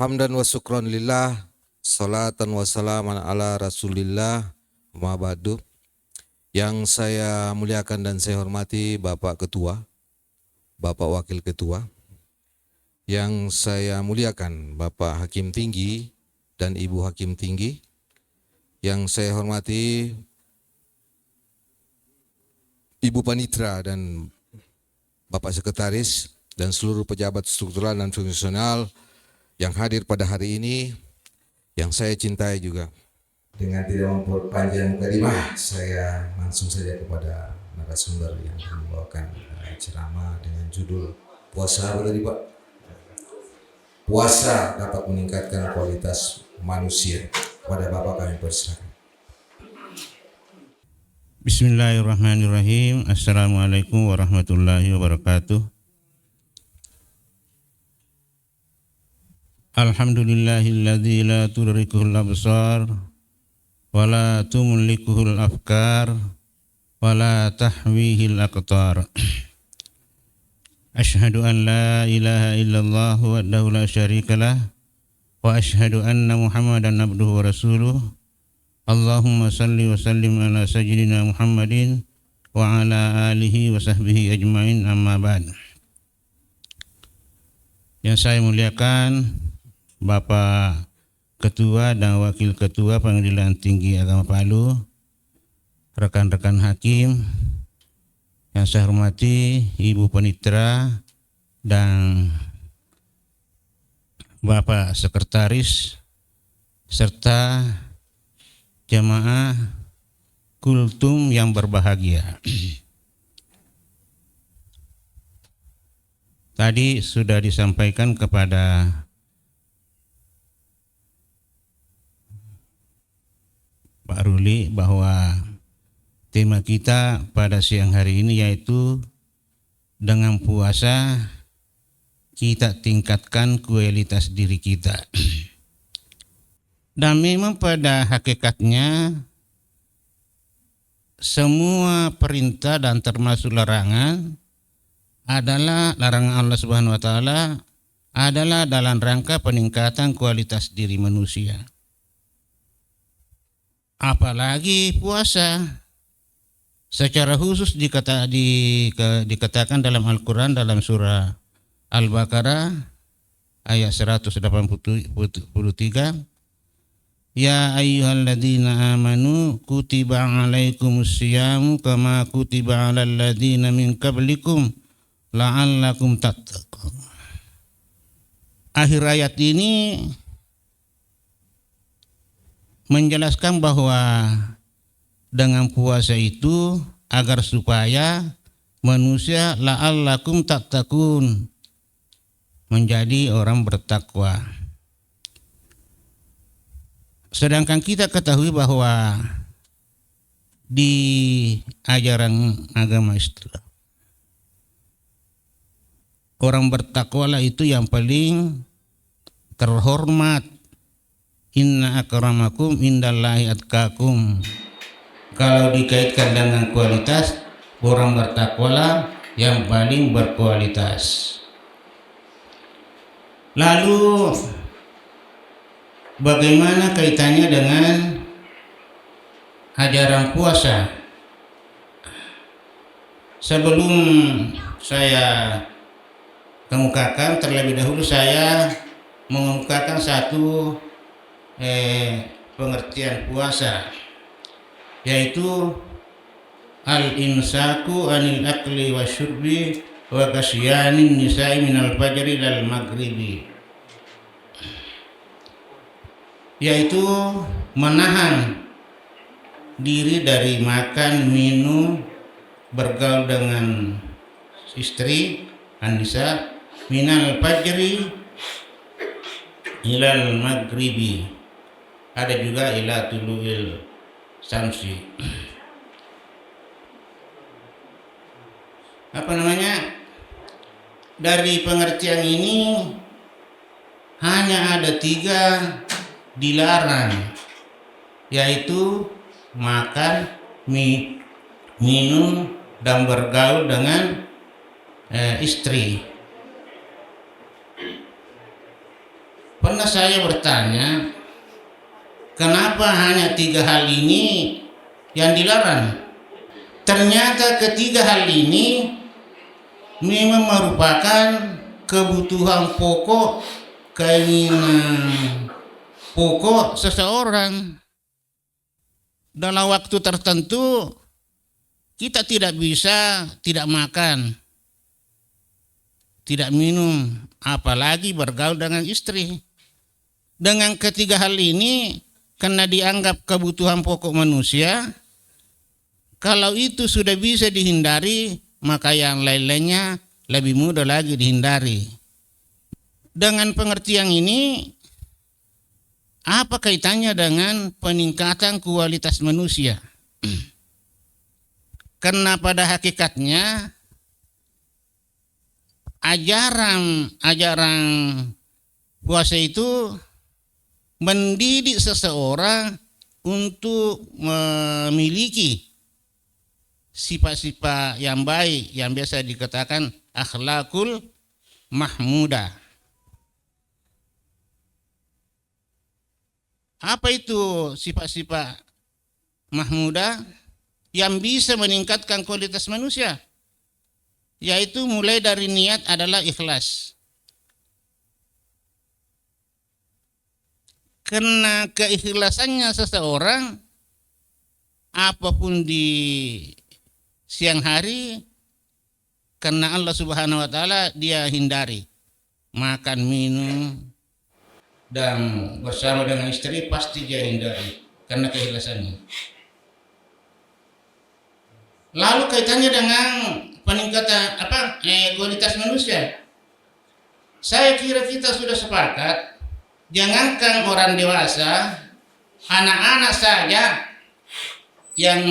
Hamdan wa syukran lillah, salatan wa salaman ala rasulillah, ma ba'du. Yang saya muliakan dan saya hormati Bapak Ketua, Bapak Wakil Ketua. Yang saya muliakan Bapak Hakim Tinggi dan Ibu Hakim Tinggi. Yang saya hormati Ibu Panitra dan Bapak Sekretaris dan seluruh pejabat struktural dan fungsional yang hadir pada hari ini, yang saya cintai juga. Dengan tidak memperpanjang mukadimah, saya langsung saja kepada narasumber yang membawakan ceramah dengan judul puasa apa tadi Pak? Puasa dapat meningkatkan kualitas manusia. Kepada Bapak kami persilakan. Bismillahirrahmanirrahim. Assalamualaikum warahmatullahi wabarakatuh. Alhamdulillahilladzi la tudrikuhul absar wa la tumlikuhul afkar wa la tahwihil aqtar. Ashhadu an la ilaha illallah wahdahu la syarikalah wa ashhadu anna Muhammadan abduhu wa rasuluh. Allahumma salli wa sallim ala sayyidina Muhammadin wa ala alihi wa sahbihi ajmain, amma ba'd. Yang saya muliakan Bapak Ketua dan Wakil Ketua Pengadilan Tinggi Agama Palu, rekan-rekan hakim, yang saya hormati Ibu Panitra dan Bapak Sekretaris, serta jamaah kultum yang berbahagia. Tadi sudah disampaikan kepada Pak Ruli bahwa tema kita pada siang hari ini yaitu dengan puasa kita tingkatkan kualitas diri kita. Dan memang pada hakikatnya semua perintah dan termasuk larangan adalah larangan Allah Subhanahu wa taala adalah dalam rangka peningkatan kualitas diri manusia. Apalagi puasa secara khusus dikatakan dalam Al-Quran dalam surah Al-Baqarah ayat 183, ya ayyuhalladzina amanu kutiba alaikumus syiyamu kama kutiba alal ladzina min qablikum la'allakum tattaqun. Akhir ayat ini menjelaskan bahwa dengan puasa itu agar supaya manusia la'allakum tattaqun, menjadi orang bertakwa. Sedangkan kita ketahui bahwa di ajaran agama Islam orang bertakwalah itu yang paling terhormat. Inna akramakum indallahi atqakum. Kalau dikaitkan dengan kualitas, orang bertakwalah yang paling berkualitas. Lalu bagaimana kaitannya dengan ajaran puasa? Sebelum saya kemukakan, terlebih dahulu saya mengemukakan satu pengertian puasa, yaitu al-imsaku anil akli wa syurbi wa kasyanin nisa'i minal fajri lal maghribi, yaitu menahan diri dari makan, minum, bergaul dengan istri, an-nisa minal fajri ilal maghribi, ada juga ila tulu'il samsi. Dari pengertian ini hanya ada 3 dilarang, yaitu makan, minum, dan bergaul dengan istri. Pernah saya bertanya, kenapa hanya 3 hal ini yang dilarang? Ternyata ketiga hal ini memang merupakan kebutuhan pokok, keinginan pokok seseorang. Dalam waktu tertentu kita tidak bisa tidak makan, tidak minum, apalagi bergaul dengan istri. Dengan ketiga hal ini, karena dianggap kebutuhan pokok manusia, kalau itu sudah bisa dihindari, maka yang lain-lainnya lebih mudah lagi dihindari. Dengan pengertian ini, apa kaitannya dengan peningkatan kualitas manusia? Karena pada hakikatnya ajaran puasa itu mendidik seseorang untuk memiliki sifat-sifat yang baik yang biasa dikatakan akhlakul mahmudah. Apa itu sifat-sifat mahmudah yang bisa meningkatkan kualitas manusia? Yaitu mulai dari niat adalah ikhlas. Karena keikhlasannya seseorang, apapun di siang hari, karena Allah Subhanahu wa Ta'ala, dia hindari makan, minum, dan bersama dengan istri pasti dia hindari karena keikhlasannya. Lalu kaitannya dengan peningkatan kualitas manusia. Saya kira kita sudah sepakat, jangankan orang dewasa, anak-anak saja yang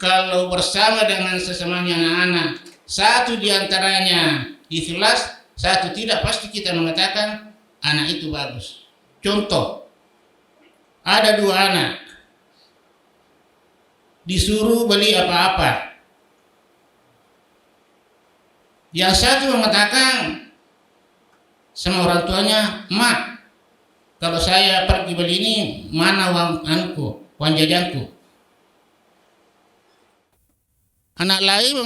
kalau bersama dengan sesamanya anak-anak, satu diantaranya ikhlas, satu tidak, pasti kita mengatakan anak itu bagus. Contoh, ada 2 anak disuruh beli apa-apa. Yang satu mengatakan sama orang tuanya, "Mak, kalau saya pergi beli ini, mana uang jajanku?" Anak lain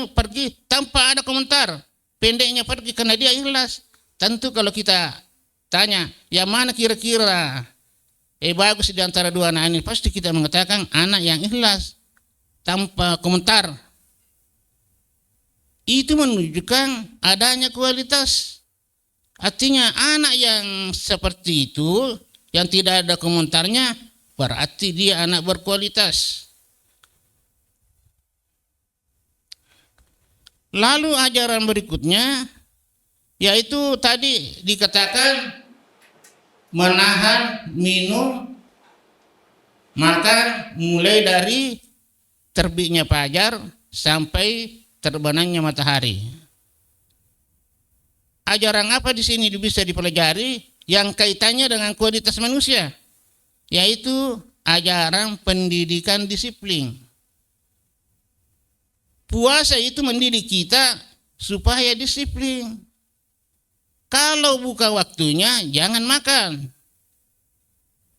pergi tanpa ada komentar, pendeknya pergi karena dia ikhlas. Tentu kalau kita tanya, yang mana kira-kira bagus di antara 2 anak ini, pasti kita mengatakan anak yang ikhlas tanpa komentar. Itu menunjukkan adanya kualitas. Artinya anak yang seperti itu, yang tidak ada komentarnya, berarti dia anak berkualitas. Lalu ajaran berikutnya, yaitu tadi dikatakan menahan minum, makan mulai dari terbitnya fajar sampai terbenamnya matahari. Ajaran apa di sini bisa dipelajari yang kaitannya dengan kualitas manusia, yaitu ajaran pendidikan disiplin. Puasa itu mendidik kita supaya disiplin. Kalau bukan waktunya, jangan makan,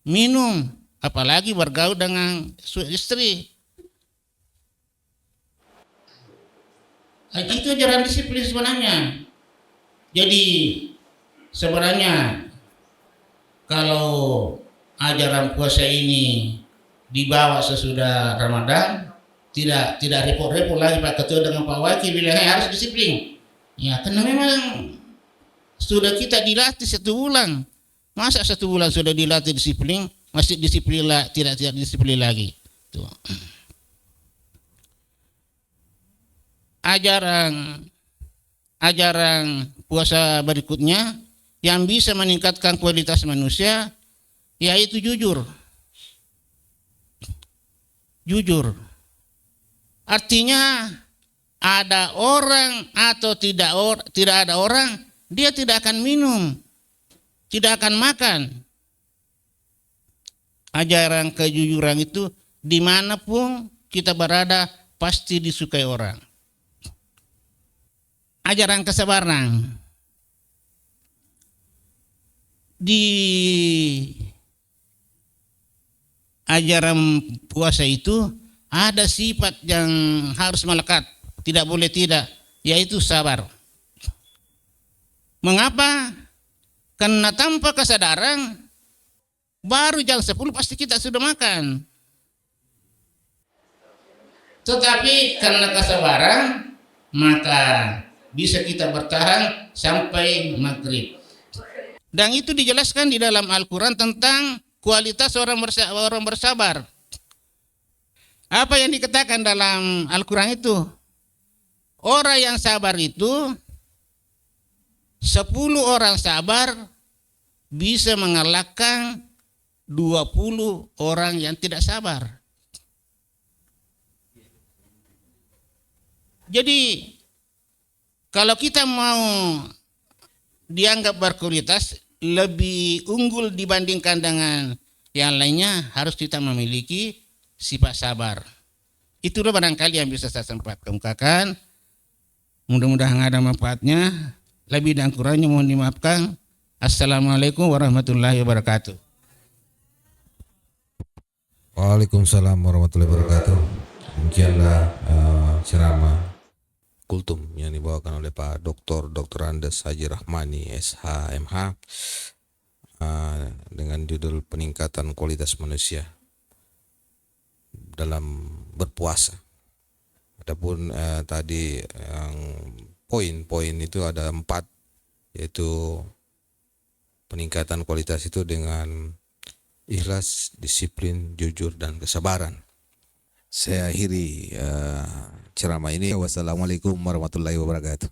minum, apalagi bergaul dengan istri. Itu ajaran disiplin sebenarnya. Jadi sebenarnya kalau ajaran puasa ini dibawa sesudah Ramadan, tidak repot-repot lagi Pak Ketua dengan Pak Wakil bilang harus disiplin. Ya, karena memang sudah kita dilatih 1 bulan. Masa 1 bulan sudah dilatih disiplin, masih disiplin tidak disiplin lagi. Tuh. Ajaran puasa berikutnya yang bisa meningkatkan kualitas manusia, yaitu jujur. Jujur. Artinya ada orang atau tidak ada orang, dia tidak akan minum, tidak akan makan. Ajaran kejujuran itu dimanapun kita berada pasti disukai orang. Ajaran kesabaran. di ajaran puasa itu ada sifat yang harus melekat, tidak boleh tidak, yaitu sabar. Mengapa? Karena tanpa kesadaran baru jam 10 pasti kita sudah makan. Tetapi karena kesabaran maka bisa kita bertahan sampai maghrib. Dan itu dijelaskan di dalam Al-Quran tentang kualitas orang bersabar. Apa yang dikatakan dalam Al-Quran itu? Orang yang sabar itu 10 orang sabar bisa mengalahkan 20 orang yang tidak sabar. Jadi kalau kita mau dianggap berkualitas, lebih unggul dibandingkan dengan yang lainnya, harus kita memiliki sifat sabar. Itulah barangkali yang bisa saya sempat kemukakan. Mudah-mudahan ada manfaatnya. Lebih dan kurangnya mohon dimaafkan. Assalamualaikum warahmatullahi wabarakatuh. Waalaikumsalam warahmatullahi wabarakatuh. Demikianlah ceramah kultum yang dibawakan oleh Pak Dr. Andes Haji Rahmani SH.MH dengan judul peningkatan kualitas manusia dalam berpuasa. Adapun tadi yang poin-poin itu ada 4, yaitu peningkatan kualitas itu dengan ikhlas, disiplin, jujur, dan kesabaran. Saya akhiri ceramah ini. Wassalamualaikum warahmatullahi wabarakatuh.